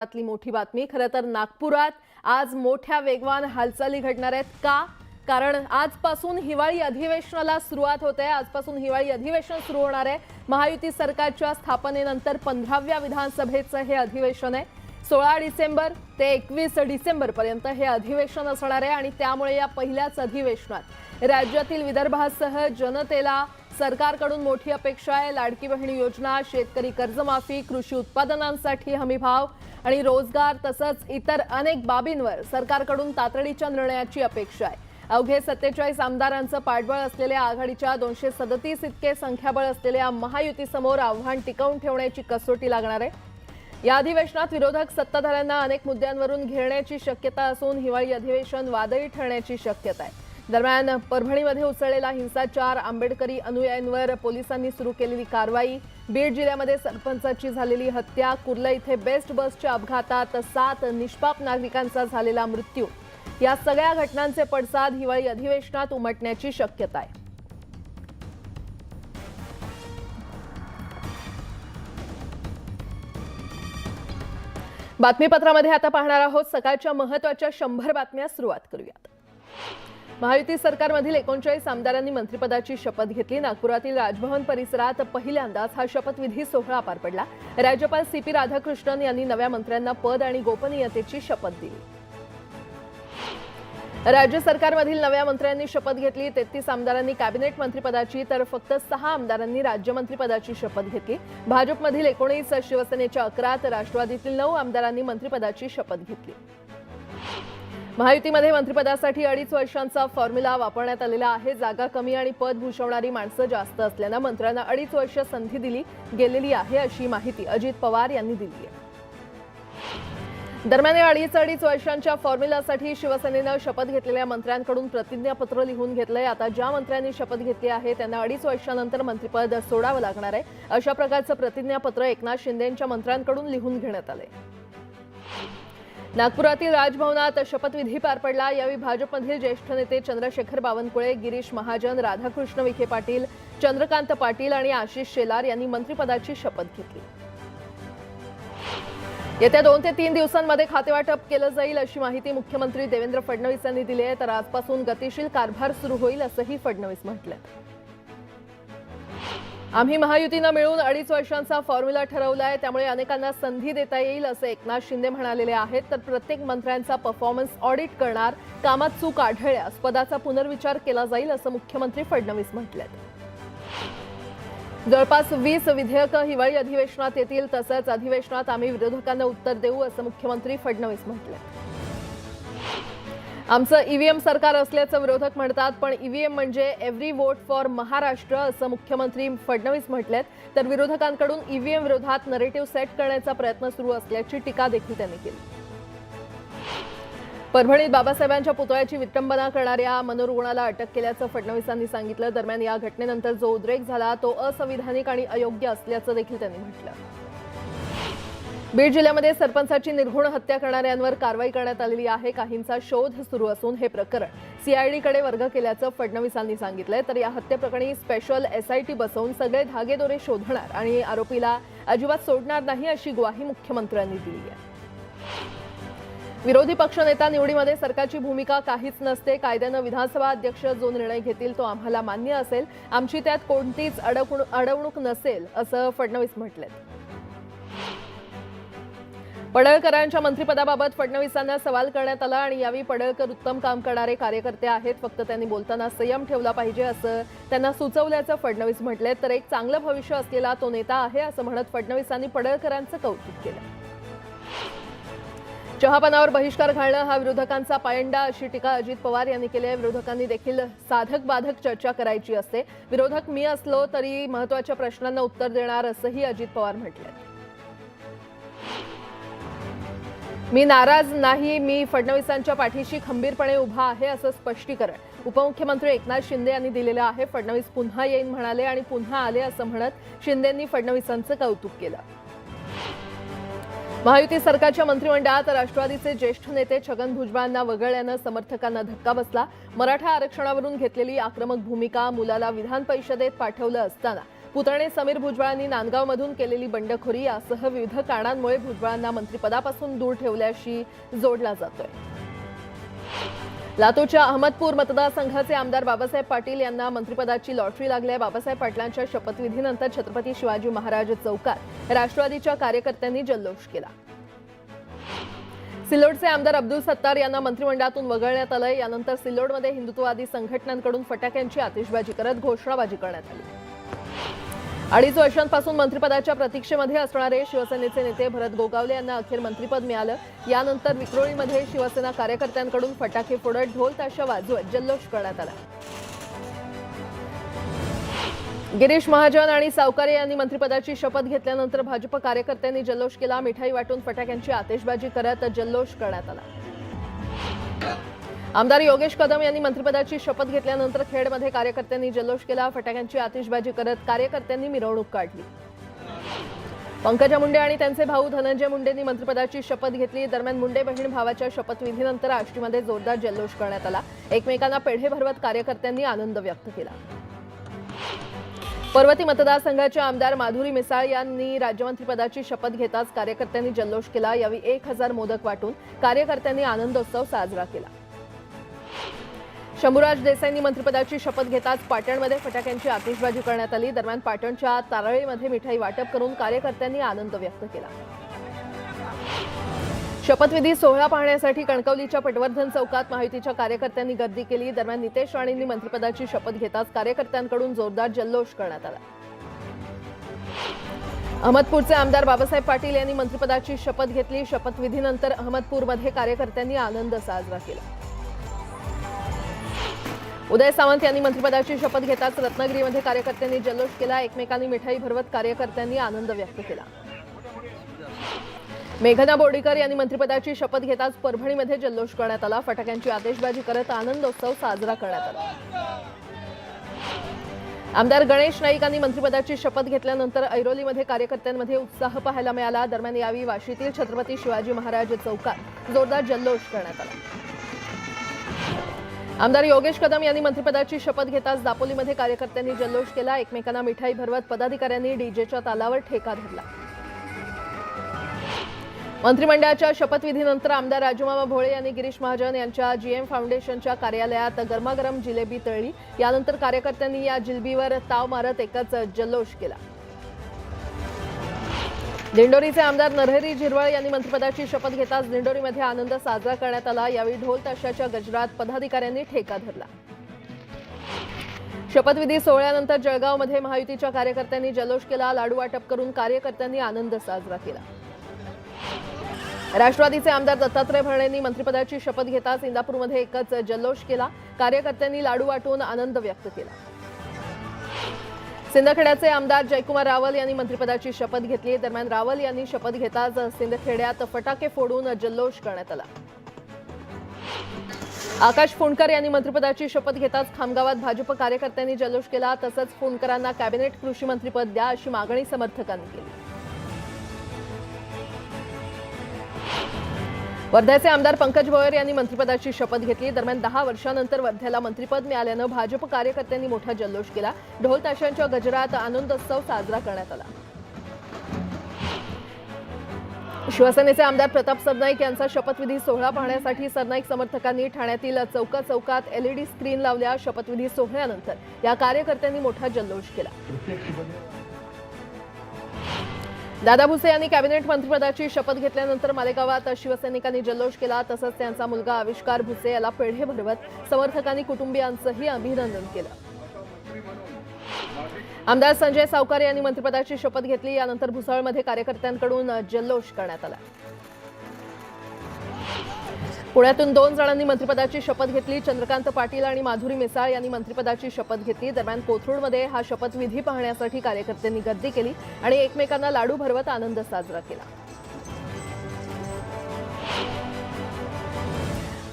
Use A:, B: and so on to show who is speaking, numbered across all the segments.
A: ली मोठी बातमी। खरं तर नागपुरात आज मोठ्या वेगवान हालचाली घडणार आहेत का? कारण आजपासून हिवाळी अधिवेशनाला सुरुवात होते। आजपासून हिवाळी अधिवेशन सुरू होणार आहे। महायुती सरकारच्या स्थापनेनंतर 15व्या विधानसभेचं हे अधिवेशन आहे। 16 डिसेंबर ते 21 डिसेंबर पर्यंत हे अधिवेशन असणार आहे आणि त्यामुळे या पहिल्याच अधिवेशनात राज्यातील विदर्भासह जनतेला सरकारकडून मोठी अपेक्षा आहे। लाडकी बहीण योजना, शेतकरी कर्जमाफी, कृषी उत्पादनांसाठी हमीभाव आणि रोजगार तसंच इतर अनेक बाबींवर सरकारकडून तातडीच्या निर्णयाची अपेक्षा आहे। अवघे 47 आमदारांचं पाठबळ असलेल्या आघाडीच्या 237 इतके संख्याबळ असलेल्या महायुतीसमोर आव्हान टिकवून ठेवण्याची कसोटी लागणार आहे। या अधिवेशनात विरोधक सत्ताधाऱ्यांना अनेक मुद्द्यांवरून घेरण्याची शक्यता असून हिवाळी अधिवेशन वादळी ठरण्याची शक्यता आहे। दरम्यान परभणीमध्ये उसळलेला हिंसाचार, आंबेडकरी अनुयायांवर पोलिसांनी सुरू केलेली कारवाई, बीड जिल्ह्यामध्ये सरपंचाची झालेली हत्या, कुर्ला इथे बेस्ट बसच्या अपघातात 7 निष्पाप नागरिकांचा झालेला मृत्यू, या सगळ्या घटनांचे पडसाद हिवाळी अधिवेशनात उमटण्याची शक्यता आहे। बातमीपत्रामध्ये आता पाहणार आहोत सकाळच्या महत्त्वाच्या 100 बातम्या। सुरुवात करूयात। महायुती सरकारमधील 39 आमदारांनी मंत्रिपदाची शपथ घेतली। नागपुरातील राजभवन परिसरात पहिल्यांदाच हा शपथविधी सोहळा पार पडला। राज्यपाल CP राधाकृष्णन यांनी नव्या मंत्र्यांना पद आणि गोपनीयतेची शपथ दिली। राज्य सरकारमधील नव्या मंत्र्यांनी शपथ घेतली। 33 आमदारांनी कॅबिनेट मंत्रिपदाची तर फक्त 6 आमदारांनी राज्यमंत्रिपदाची शपथ घेतली। भाजपमधील 19, शिवसेनेच्या 11 तर राष्ट्रवादीतील 9 आमदारांनी मंत्रिपदाची शपथ घेतली। महायुतीमध्ये मंत्रिपदासाठी 2.5 वर्षांचा फॉर्म्युला वापरण्यात आलेला आहे। जागा कमी आणि पद भूषवणारी माणसं जास्त असल्याने मंत्र्यांना 2.5 वर्ष संधी दिली गेलेली आहे, अशी माहिती अजित पवार यांनी दिली आहे। दरम्यान 2.5 वर्षांच्या फॉर्म्युलासाठी शिवसेनेनं शपथ घेतलेल्या मंत्र्यांकडून प्रतिज्ञापत्र लिहून घेतलंय। आता ज्या मंत्र्यांनी शपथ घेतली आहे त्यांना 2.5 वर्षांनंतर मंत्रिपद सोडावं लागणार आहे। अशा प्रकारचं प्रतिज्ञापत्र एकनाथ शिंदेंच्या मंत्र्यांकडून लिहून घेण्यात आलंय। नागपुरातील राजभवनात शपथविधी पार पडला। यावेळी भाजपमधील ज्येष्ठ नेते चंद्रशेखर बावनकुळे, गिरीश महाजन, राधाकृष्ण विखे पाटील, चंद्रकांत पाटील आणि आशिष शेलार यांनी मंत्रिपदाची शपथ घेतली। येत्या 2 ते 3 दिवसांमध्ये खातेवाटप केलं जाईल, अशी माहिती मुख्यमंत्री देवेंद्र फडणवीस यांनी दिली आहे। तर आजपासून गतिशील कारभार सुरू होईल, असंही फडणवीस म्हटलं। आम्ही महायुतीनं मिळून 2.5 वर्षांचा फॉर्म्युला ठरवलाय, त्यामुळे अनेकांना संधी देता येईल, असं एकनाथ शिंदे म्हणालेले आहेत। तर प्रत्येक मंत्र्यांचा परफॉर्मन्स ऑडिट करणार, कामात चूक आढळल्यास पदाचा पुनर्विचार केला जाईल, असं मुख्यमंत्री फडणवीस म्हटलं। जवळपास 20 विधेयकं हिवाळी अधिवेशनात येतील, तसंच अधिवेशनात आम्ही विरोधकांना उत्तर देऊ, असं मुख्यमंत्री फडणवीस म्हटलं। आमचं ईव्हीएम सरकार असल्याचं विरोधक म्हणतात, पण ईव्हीएम म्हणजे एव्हरी वोट फॉर महाराष्ट्र, असं मुख्यमंत्री फडणवीस म्हटलेत। तर विरोधकांकडून ईव्हीएम विरोधात नरेटिव्ह सेट करण्याचा प्रयत्न सुरू असल्याची टीका देखील त्यांनी केली। परभणीत बाबासाहेबांच्या पुतळ्याची विटंबना करणाऱ्या मनोरुग्णाला अटक केल्याचं फडणवीसांनी सांगितलं। दरम्यान या घटनेनंतर जो उद्रेक झाला तो असंविधानिक आणि अयोग्य असल्याचं देखील त्यांनी म्हटलं। बीड जिल्ह्यामध्ये सरपंचाची निर्घृण हत्या करणाऱ्यांवर कारवाई करण्यात आलेली आहे। काहींचा शोध सुरू असून हे प्रकरण CID वर्ग केल्याचं फडणवीसांनी सांगितलंय। तर या हत्येप्रकरणी स्पेशल SIT बसवून सगळे धागेदोरे शोधणार आणि आरोपीला अजिबात सोडणार नाही, अशी ग्वाही मुख्यमंत्र्यांनी दिली आहे। विरोधी पक्षनेता निवडीमध्ये सरकारची भूमिका काहीच नसते। कायद्यानं विधानसभा अध्यक्ष जो निर्णय घेतील तो आम्हाला मान्य असेल, आमची त्यात कोणतीच अडवणूक नसेल, असं फडणवीस म्हटलेत। पडळकरांच्या मंत्रिपदाबाबत फडणवीसांना सवाल करण्यात आला आणि यावेळी पडळकर उत्तम काम करणारे कार्यकर्ते आहेत, फक्त त्यांनी बोलताना संयम ठेवला पाहिजे, असं त्यांना सुचवल्याचं फडणवीस म्हटले। तर एक चांगलं भविष्य असलेला तो नेता आहे, असं म्हणत फडणवीसांनी पडळकरांचं कौतुक केलं। चहापानावर बहिष्कार घालणं हा विरोधकांचा पायंडा, अशी टीका अजित पवार यांनी केली आहे। विरोधकांनी देखील साधक बाधक चर्चा करायची असते। विरोधक मी असलो तरी महत्त्वाच्या प्रश्नांना उत्तर देणार, असंही अजित पवार म्हटले। मी नाराज नाही, मी फडणवीसांच्या पाठीशी खंबीरपणे उभा आहे, असं स्पष्टीकरण उपमुख्यमंत्री एकनाथ शिंदे यांनी दिलेलं आहे। फडणवीस पुन्हा येईन म्हणाले आणि पुन्हा आले, असं म्हणत शिंदेंनी फडणवीसांचं कौतुक केलं। महायुती सरकारच्या मंत्रिमंडळात राष्ट्रवादीचे ज्येष्ठ नेते छगन भुजबळांना वगळल्यानं समर्थकांना धक्का बसला। मराठा आरक्षणावरून घेतलेली आक्रमक भूमिका, मुलाला विधान परिषदेत पाठवलं असताना पुतणे समीर भुजबळांनी नांदगावमधून केलेली बंडखोरी यासह विविध कारणांमुळे भुजबळांना मंत्रिपदापासून दूर ठेवल्याशी जोडला जातोय. लातूरच्या अहमदपूर मतदारसंघाचे आमदार बाबासाहेब पाटील यांना मंत्रिपदाची लॉटरी लागली आहे. बाबासाहेब पाटलांच्या शपथविधीनंतर छत्रपती शिवाजी महाराज चौकात राष्ट्रवादीच्या कार्यकर्त्यांनी जल्लोष केला. सिल्लोडचे आमदार अब्दुल सत्तार यांना मंत्रिमंडळातून वगळण्यात आलंय. यानंतर सिल्लोडमध्ये हिंदुत्ववादी संघटनांकडून फटाक्यांची आतिषबाजी करत घोषणाबाजी करण्यात आली. 2.5 वर्षांपासून मंत्रिपदाच्या प्रतीक्षेमध्ये असणारे शिवसेनेचे नेते भरत गोगावले यांना अखेर मंत्रिपद मिळालं. यानंतर विक्रोळीमध्ये शिवसेना कार्यकर्त्यांकडून फटाके फोडत ढोल ताशा वाजवत जल्लोष करण्यात आला. गिरीश महाजन आणि सावकारे यांनी मंत्रिपदाची शपथ घेतल्यानंतर भाजप कार्यकर्त्यांनी जल्लोष केला. मिठाई वाटून फटाक्यांची आतिषबाजी करत जल्लोष करण्यात आला. आमदार योगेश कदम यांनी मंत्रिपदाची शपथ घेतल्यानंतर खेडमध्ये कार्यकर्त्यांनी जल्लोष केला. फटाक्यांची आतिषबाजी करत कार्यकर्त्यांनी मिरवणूक काढली. पंकजा मुंडे आणि त्यांचे भाऊ धनंजय मुंडेंनी मंत्रिपदाची शपथ घेतली. दरम्यान मुंडे बहीण भावाच्या शपथविधीनंतर आष्टीमध्ये जोरदार जल्लोष करण्यात आला. एकमेकांना पेढे भरवत कार्यकर्त्यांनी आनंद व्यक्त केला. पर्वती मतदारसंघाच्या आमदार माधुरी मिसाळ यांनी राज्यमंत्रीपदाची शपथ घेताच कार्यकर्त्यांनी जल्लोष केला. यावेळी 1000 मोदक वाटून कार्यकर्त्यांनी आनंदोत्सव साजरा केला. शंभूराज देसाईंनी मंत्रिपदाची शपथ घेताच पाटणमध्ये फटाक्यांची आतिषबाजी करण्यात आली. दरम्यान पाटणच्या तारळीमध्ये मिठाई वाटप करून कार्यकर्त्यांनी आनंद व्यक्त केला. शपथविधी सोहळा पाहण्यासाठी कणकवलीच्या पटवर्धन चौकात महायुतीच्या कार्यकर्त्यांनी गर्दी केली. दरम्यान नितेश राणेंनी मंत्रिपदाची शपथ घेताच कार्यकर्त्यांकडून जोरदार जल्लोष करण्यात आला. अहमदपूरचे आमदार बाबासाहेब पाटील यांनी मंत्रिपदाची शपथ घेतली. शपथविधीनंतर अहमदपूरमध्ये कार्यकर्त्यांनी आनंद साजरा केला. उदय सामंत यांनी मंत्रिपदाची शपथ घेताच रत्नागिरीमध्ये कार्यकर्त्यांनी जल्लोष केला. एकमेकांनी मिठाई भरवत कार्यकर्त्यांनी आनंद व्यक्त केला. मेघना बोर्डीकर यांनी मंत्रिपदाची शपथ घेताच परभणीमध्ये जल्लोष करण्यात आला. फटाक्यांची आतिषबाजी करत आनंदोत्सव साजरा करण्यात आला. आमदार गणेश नाईक यांनी मंत्रिपदाची शपथ घेतल्यानंतर ऐरोलीमध्ये कार्यकर्त्यांमध्ये उत्साह पाहायला मिळाला. दरम्यान यावेळी वाशीतील छत्रपती शिवाजी महाराज चौकात जोरदार जल्लोष करण्यात आला. आमदार योगेश कदम यांनी मंत्रिपदाची शपथ घेताच दापोलीमध्ये कार्यकर्त्यांनी जल्लोष केला. एकमेकांना मिठाई भरवत पदाधिकाऱ्यांनी डीजेच्या तालावर ठेका धरला. मंत्रिमंडळाच्या शपथविधीनंतर आमदार राजूमामा भोळे यांनी गिरीश महाजन यांच्या जीएम फाउंडेशनच्या कार्यालयात गरमागरम जिलेबी तळली. यानंतर कार्यकर्त्यांनी या जिलेबीवर ताव मारत एकच जल्लोष केला. दिंडोरीचे आमदार नरहरी झिरवळ यांनी मंत्रिपदाची शपथ घेताच दिंडोरीमध्ये आनंद साजरा करण्यात आला. यावेळी ढोल ताशाच्या गजरात पदाधिकाऱ्यांनी ठेका धरला. शपथविधी सोहळ्यानंतर जळगावमध्ये महायुतीच्या कार्यकर्त्यांनी जल्लोष केला. लाडू वाटप करून कार्यकर्त्यांनी आनंद साजरा केला. राष्ट्रवादीचे आमदार दत्तात्रय भरणेंनी मंत्रिपदाची शपथ घेताच इंदापूरमध्ये एकच जल्लोष केला. कार्यकर्त्यांनी लाडू वाटून आनंद व्यक्त केला. सिंदखेड्याचे आमदार जयकुमार रावल यांनी मंत्रिपदाची शपथ घेतली. दरम्यान रावल यांनी शपथ घेताच सिंदखेड्यात फटाके फोडून जल्लोष करण्यात आला. आकाश फुंडकर यांनी मंत्रिपदाची शपथ घेताच खामगावात भाजप कार्यकर्त्यांनी जल्लोष केला. तसंच फुंडकरांना कॅबिनेट कृषी मंत्रिपद द्या अशी मागणी समर्थकांनी केली. वर्ध्याचे आमदार पंकज भोयर यांनी मंत्रिपदाची शपथ घेतली. दरम्यान 10 वर्षांनंतर वर्ध्याला मंत्रिपद मिळाल्यानं भाजप कार्यकर्त्यांनी मोठा जल्लोष केला. ढोल ताशांच्या गजरात आनंदोत्सव साजरा करण्यात आला. शिवसेनेचे आमदार प्रताप सरनाईक यांचा शपथविधी सोहळा पाहण्यासाठी सरनाईक समर्थकांनी ठाण्यातील चौकात एलईडी स्क्रीन लावल्या. शपथविधी सोहळ्यानंतर या कार्यकर्त्यांनी मोठा जल्लोष केला. दादा भुसे यांनी कॅबिनेट मंत्रिपदाची शपथ घेतल्यानंतर मालेगावात शिवसैनिकांनी जल्लोष केला. तसंच त्यांचा मुलगा आविष्कार भुसे याला पेढे भरवत समर्थकांनी कुटुंबियांचंही अभिनंदन केलं. आमदार संजय सावकारे यांनी मंत्रिपदाची शपथ घेतली. यानंतर भुसावळमध्ये कार्यकर्त्यांकडून जल्लोष करण्यात आला. पुण्यातून 2 जणांनी मंत्रिपदाची शपथ घेतली. चंद्रकांत पाटील आणि माधुरी मिसाळ यांनी मंत्रिपदाची शपथ घेतली. दरम्यान कोथरूडमध्ये हा शपथविधी पाहण्यासाठी कार्यकर्त्यांनी गर्दी केली आणि एकमेकांना लाडू भरवत आनंद साजरा केला.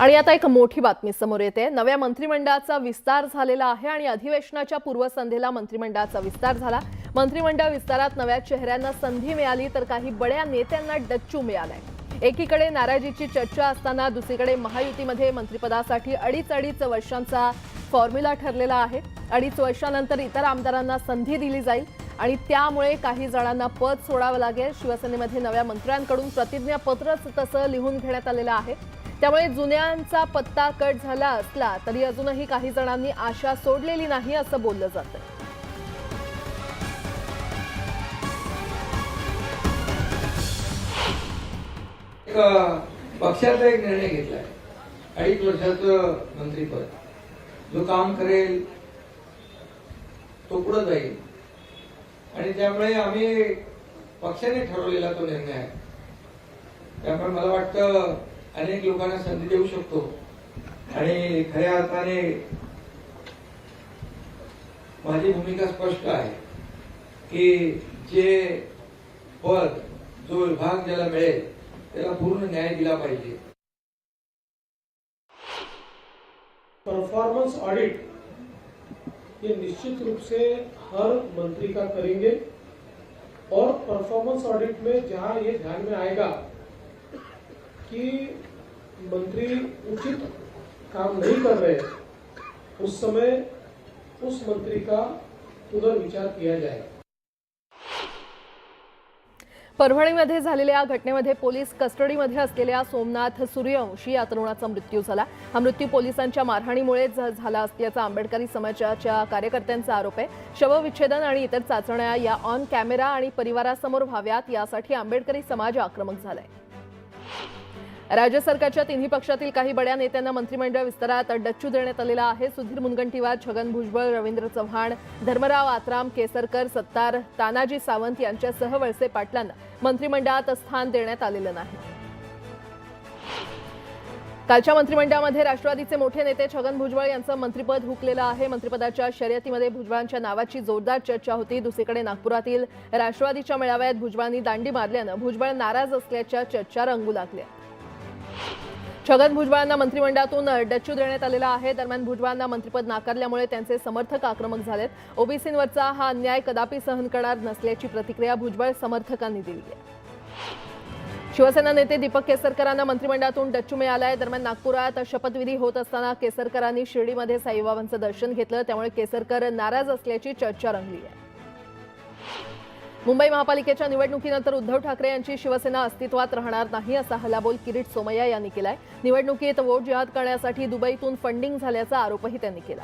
A: आणि आता एक मोठी बातमी समोर येते. नव्या मंत्रिमंडळाचा विस्तार झालेला आहे आणि अधिवेशनाच्या पूर्वसंध्येला मंत्रिमंडळाचा विस्तार झाला. मंत्रिमंडळ विस्तारात नव्या चेहऱ्यांना संधी मिळाली तर काही बड्या नेत्यांना डच्चू मिळालाय. एकीकडे नाराजीची चर्चा असताना दुसरीकडे महायुतीमध्ये मंत्रिपदासाठी 2.5 वर्षांचा फॉर्म्युला ठरलेला आहे. 2.5 वर्षांनंतर इतर आमदारांना संधी दिली जाईल. आणि त्यामुळे काही जणांना पद सोडावं लागेल। शिवसेनेमध्ये नव्या मंत्र्यांकडून प्रतिज्ञापत्रच तसं लिहून घेण्यात आलेलं आहे। त्यामुळे जुन्यांचा पत्ता कट झाला असला तरी अजूनही काही जणांनी आशा सोडलेली नाही असं बोललं जातं।
B: पक्षाचा एक निर्णय घेतलाय, 2.5 वर्षाचं मंत्रीपद, जो काम करेल तो पुढे जाईल आणि त्यामुळे आम्ही पक्षाने ठरवलेला तो निर्णय आहे। त्यामुळे मला वाटतं अनेक लोकांना संधी देऊ शकतो आणि खऱ्या अर्थाने माझी भूमिका स्पष्ट आहे की जे पद जो विभाग ज्याला मिळेल त्याला पूर्ण न्याय दिला पाहिजे।
C: परफॉर्मेंस ऑडिट ये निश्चित रूप से हर मंत्री का करेंगे और परफॉर्मेंस ऑडिट में जहां ये ध्यान में आएगा कि मंत्री उचित काम नहीं कर रहे, उस समय उस मंत्री का पुनर्विचार किया जाएगा।
A: परभणीमध्ये झालेल्या घटनेमध्ये पोलीस कस्टडीमध्ये असलेल्या सोमनाथ सूर्यवंशी या तरुणाचा मृत्यू झाला। हा मृत्यू पोलिसांच्या मारहाणीमुळे झाला असल्याचा आंबेडकरी समाजाच्या कार्यकर्त्यांचा आरोप आहे। शवविच्छेदन आणि इतर चाचण्या या ऑन कॅमेरा आणि परिवारासमोर व्हाव्यात यासाठी आंबेडकरी समाज आक्रमक झालाय। राज्य सरकारच्या तिन्ही पक्षातील काही बड्या नेत्यांना मंत्रिमंडळ विस्तारात डच्चू देण्यात आलेला आहे। सुधीर मुनगंटीवार, छगन भुजबळ, रवींद्र चव्हाण, धर्मराव आत्राम, केसरकर, सत्तार, तानाजी सावंत यांच्यासह वळसे पाटलांना मंत्रिमंडळात स्थान देण्यात आलेलं नाही। कालच्या मंत्रिमंडळामध्ये राष्ट्रवादीचे मोठे नेते छगन भुजबळ यांचं मंत्रिपद हुकलेलं आहे। मंत्रिपदाच्या शर्यतीमध्ये भुजबळांच्या नावाची जोरदार चर्चा होती। दुसरीकडे नागपुरातील राष्ट्रवादीच्या मेळाव्यात भुजबळांनी दांडी मारल्यानं भुजबळ नाराज असल्याच्या चर्चा रंगू लागल्या। छगन भुजबळांना मंत्रिमंडळातून डच्चू देण्यात आलेला आहे। दरम्यान भुजबळांना मंत्रिपद नाकारल्यामुळे त्यांचे समर्थक आक्रमक झालेत। ओबीसींवरचा हा अन्याय कदापि सहन करणार नसल्याची प्रतिक्रिया भुजबळ समर्थकांनी दिली आहे। शिवसेना नेते दीपक केसरकरांना मंत्रिमंडळातून डच्चू मिळालाय। दरम्यान नागपुरात शपथविधी होत असताना केसरकरांनी शिर्डीमध्ये साईबाबांचं दर्शन घेतलं, त्यामुळे केसरकर नाराज असल्याची चर्चा रंगली आहे। मुंबई महापालिकेच्या निवडणुकीनंतर उद्धव ठाकरे यांची शिवसेना अस्तित्वात राहणार नाही असा हल्लाबोल किरीट सोमय्या यांनी केलाय। निवडणुकीत वोट जिहाद करण्यासाठी दुबईतून फंडिंग झाल्याचा आरोपही त्यांनी केला।